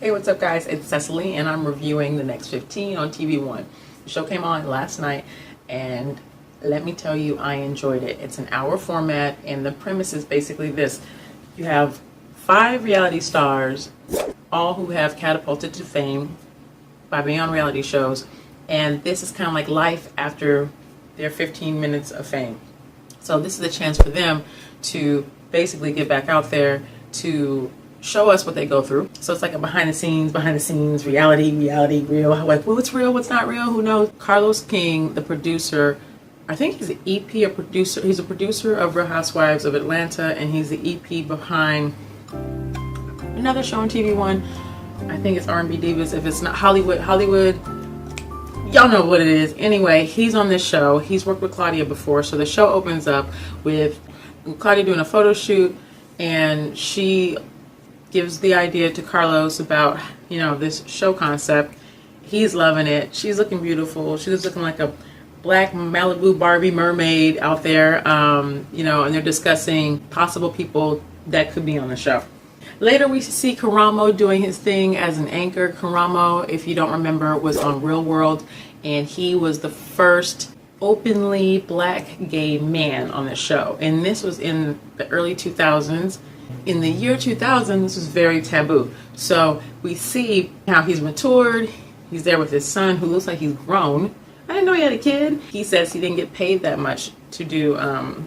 Hey, what's up, guys? It's Cecily, and I'm reviewing The Next 15 on TV1. The show came on last night, and let me tell you, I enjoyed it. It's an hour format, and the premise is basically this. You have 5 reality stars, all who have catapulted to fame by being on reality shows, and this is kind of like life after their 15 minutes of fame. So this is a chance for them to basically get back out there to show us what they go through. So it's like a behind the scenes, reality, real. Like, well, what's real, what's not real, who knows? Carlos King, the producer, I think he's an EP, a producer. He's a producer of Real Housewives of Atlanta, and he's the EP behind another show on TV1. I think it's R&B Divas. If it's not Hollywood, y'all know what it is. Anyway, he's on this show. He's worked with Claudia before, so the show opens up with Claudia doing a photo shoot, and she gives the idea to Carlos about, this show concept. He's loving it. She's looking beautiful. She's looking like a black Malibu Barbie mermaid out there, and they're discussing possible people that could be on the show. Later, we see CARRAMO doing his thing as an anchor. CARRAMO, if you don't remember, was on Real World, and he was the first openly black gay man on the show. And this was in the early 2000s. In the year 2000, this was very taboo. So we see how he's matured. He's there with his son, who looks like he's grown. I didn't know he had a kid. He says he didn't get paid that much to do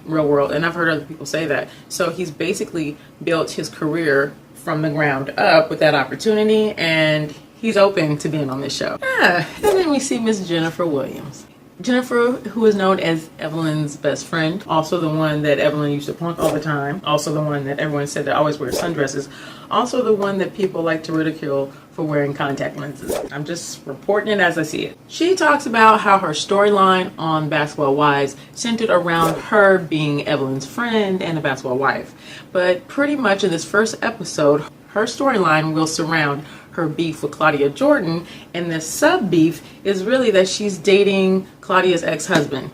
Real World, and I've heard other people say that. So he's basically built his career from the ground up with that opportunity, and he's open to being on this show. And then we see Miss Jennifer Williams. Jennifer, who is known as Evelyn's best friend, also the one that Evelyn used to punk all the time, also the one that everyone said that always wears sundresses, also the one that people like to ridicule for wearing contact lenses. I'm just reporting it as I see it. She talks about how her storyline on Basketball Wives centered around her being Evelyn's friend and a basketball wife. But pretty much in this first episode, her storyline will surround her beef with Claudia Jordan, and the sub beef is really that she's dating Claudia's ex-husband.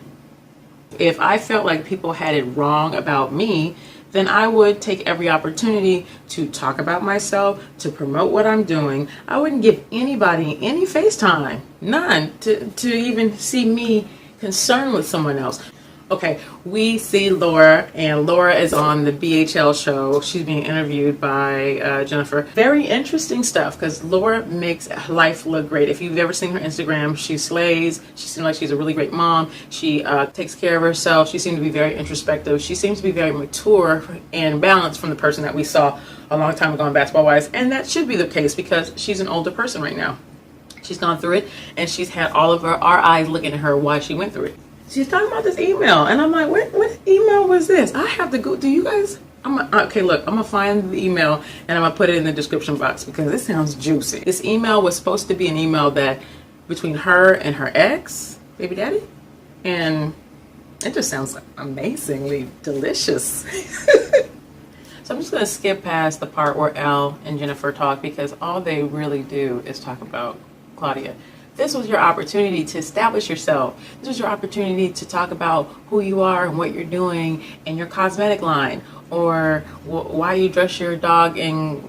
If I felt like people had it wrong about me, then I would take every opportunity to talk about myself, to promote what I'm doing. I wouldn't give anybody any FaceTime, none, to even see me concerned with someone else. Okay, we see Laura, and Laura is on the BHL show. She's being interviewed by Jennifer. Very interesting stuff, because Laura makes life look great. If you've ever seen her Instagram, she slays. She seems like she's a really great mom. She takes care of herself. She seems to be very introspective. She seems to be very mature and balanced from the person that we saw a long time ago on Basketball Wives, and that should be the case because she's an older person right now. She's gone through it, and she's had all of our eyes looking at her while she went through it. She's talking about this email, and I'm like, what email was this? I have to go. Do you guys? Okay, look, I'm gonna find the email and I'm gonna put it in the description box because this sounds juicy. This email was supposed to be an email that between her and her ex, baby daddy, and it just sounds amazingly delicious. So I'm just gonna skip past the part where Elle and Jennifer talk because all they really do is talk about Claudia. This was your opportunity to establish yourself. This was your opportunity to talk about who you are and what you're doing and your cosmetic line, or why you dress your dog in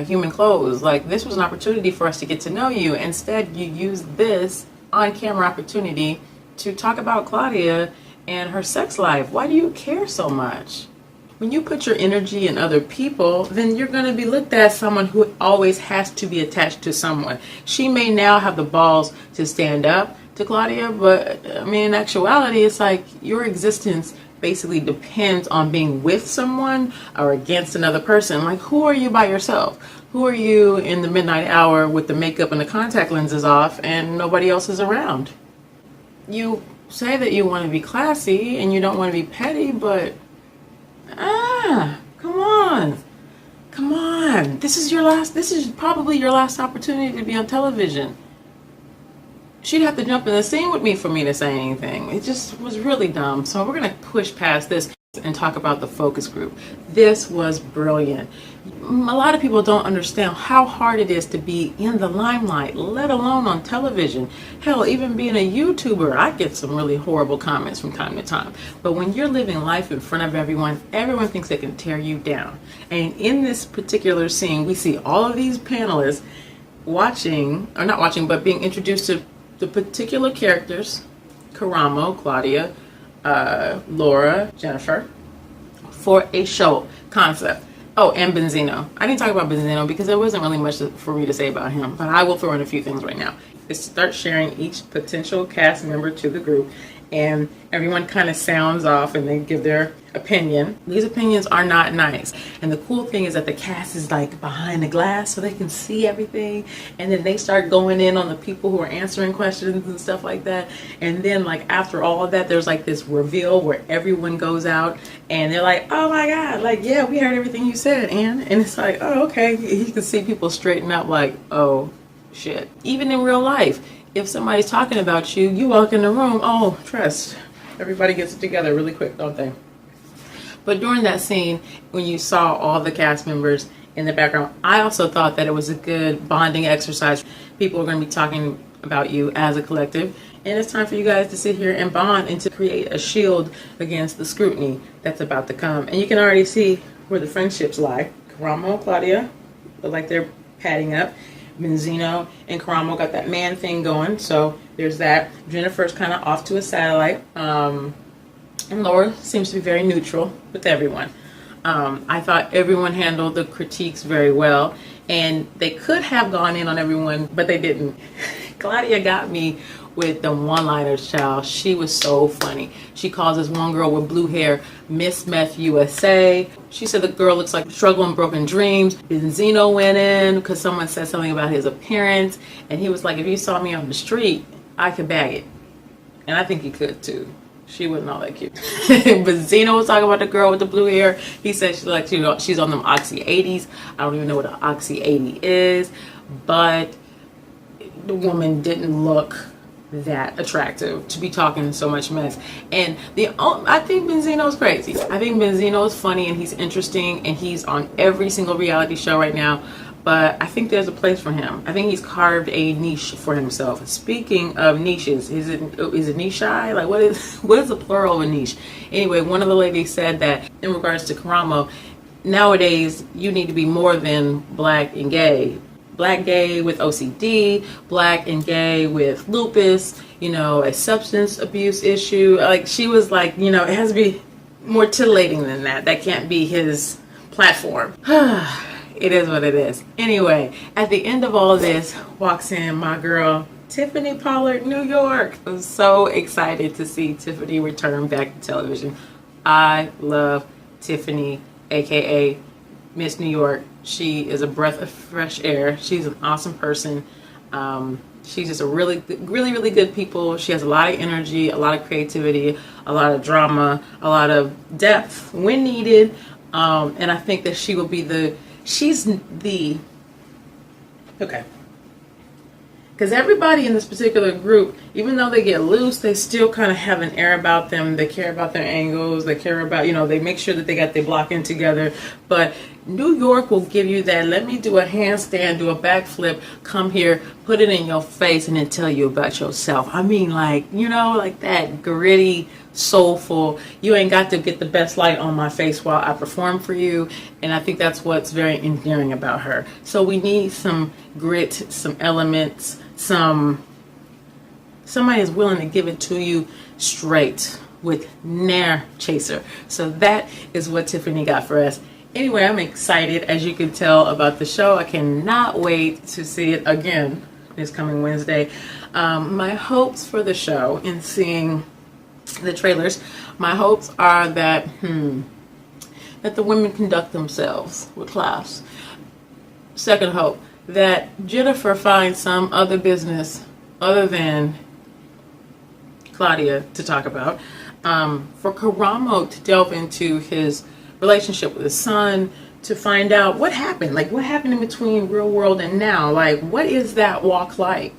human clothes. Like, this was an opportunity for us to get to know you. Instead, you use this on-camera opportunity to talk about Claudia and her sex life. Why do you care so much? When you put your energy in other people, then you're going to be looked at as someone who always has to be attached to someone. She may now have the balls to stand up to Claudia, but I mean, in actuality, it's like your existence basically depends on being with someone or against another person. Like, who are you by yourself? Who are you in the midnight hour with the makeup and the contact lenses off and nobody else is around? You say that you want to be classy and you don't want to be petty, but come on. This is probably your last opportunity to be on television. She'd have to jump in the scene with me for me to say anything. It just was really dumb. So we're going to push past this and talk about the focus group. This was brilliant. A lot of people don't understand how hard it is to be in the limelight, let alone on television. Hell, even being a YouTuber, I get some really horrible comments from time to time. But when you're living life in front of everyone, everyone thinks they can tear you down. And in this particular scene, we see all of these panelists watching, or not watching, but being introduced to the particular characters, CARRAMO, Claudia, Laura, Jennifer, for a show concept. Oh, and Benzino. I didn't talk about Benzino because there wasn't really much for me to say about him, but I will throw in a few things right now. Is start sharing each potential cast member to the group, and everyone kind of sounds off and they give their opinion. These opinions are not nice, and the cool thing is that the cast is like behind the glass so they can see everything, and then they start going in on the people who are answering questions and stuff like that. And then like after all of that, there's like this reveal where everyone goes out and they're like, oh my god, like, yeah, we heard everything you said, and it's like, oh, okay. You can see people straighten up like, oh shit. Even in real life, if somebody's talking about you, you walk in the room, oh, trust. Everybody gets it together really quick, don't they? But during that scene, when you saw all the cast members in the background, I also thought that it was a good bonding exercise. People are going to be talking about you as a collective, and it's time for you guys to sit here and bond and to create a shield against the scrutiny that's about to come. And you can already see where the friendships lie. CARRAMO and Claudia look like they're padding up. Benzino and CARRAMO got that man thing going, so there's that. Jennifer's kind of off to a satellite, and Laura seems to be very neutral with everyone. I thought everyone handled the critiques very well, and they could have gone in on everyone, but they didn't. Claudia got me with the one-liners, child. She was so funny. She calls this one girl with blue hair Miss Meth USA. She said the girl looks like Struggle and Broken Dreams. Benzino went in because someone said something about his appearance, and he was like, if you saw me on the street, I could bag it. And I think he could too. She wasn't all that cute. Benzino was talking about the girl with the blue hair. He said she's on them Oxy 80s. I don't even know what an Oxy 80 is, but the woman didn't look that attractive to be talking so much mess. And I think Benzino's crazy. I think Benzino's funny and he's interesting and he's on every single reality show right now. But I think there's a place for him. I think he's carved a niche for himself. Speaking of niches, is it niche-y? Like what is the plural of a niche? Anyway, one of the ladies said that in regards to CARRAMO, nowadays you need to be more than black and gay. Black gay with OCD, black and gay with lupus, a substance abuse issue. Like she was like, it has to be more titillating than that. That can't be his platform. It is what it is. Anyway, at the end of all of this, walks in my girl, Tiffany Pollard, New York. I'm so excited to see Tiffany return back to television. I love Tiffany, aka Miss New York. She is a breath of fresh air. She's an awesome person. She's just a really good people. She has a lot of energy, a lot of creativity, a lot of drama, a lot of depth when needed. And I think that she will be okay. Because everybody in this particular group, even though they get loose, they still kind of have an air about them. They care about their angles. They care about, they make sure that they got their blocking together. But New York will give you that, let me do a handstand, do a backflip, come here, put it in your face, and then tell you about yourself. I mean, like that gritty, soulful, you ain't got to get the best light on my face while I perform for you. And I think that's what's very endearing about her. So we need some grit, some elements, somebody is willing to give it to you straight with nair chaser. So that is what Tiffany got for us. Anyway, I'm excited, as you can tell, about the show. I cannot wait to see it again this coming Wednesday. My hopes for the show, in seeing the trailers, my hopes are that that the women conduct themselves with class. Second hope, that Jennifer finds some other business other than Claudia to talk about. For CARRAMO to delve into his relationship with his son, to find out what happened. Like, what happened in between real world and now? Like, what is that walk like?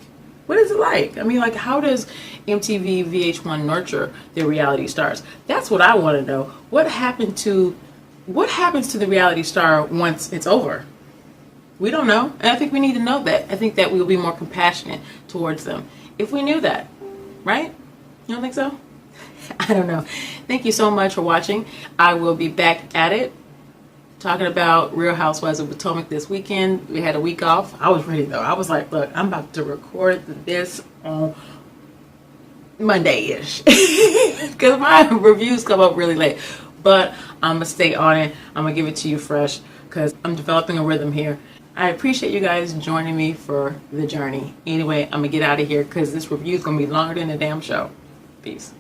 What is it like? I mean, like, how does MTV VH1 nurture their reality stars? That's what I want to know. What happens to the reality star once it's over? We don't know. And I think we need to know that. I think that we'll be more compassionate towards them if we knew that. Right? You don't think so? I don't know. Thank you so much for watching. I will be back at it talking about Real Housewives of Potomac this weekend. We had a week off. I was ready though. I was like, look, I'm about to record this on Monday-ish because my reviews come up really late. But I'm going to stay on it. I'm going to give it to you fresh because I'm developing a rhythm here. I appreciate you guys joining me for the journey. Anyway, I'm going to get out of here because this review is going to be longer than the damn show. Peace.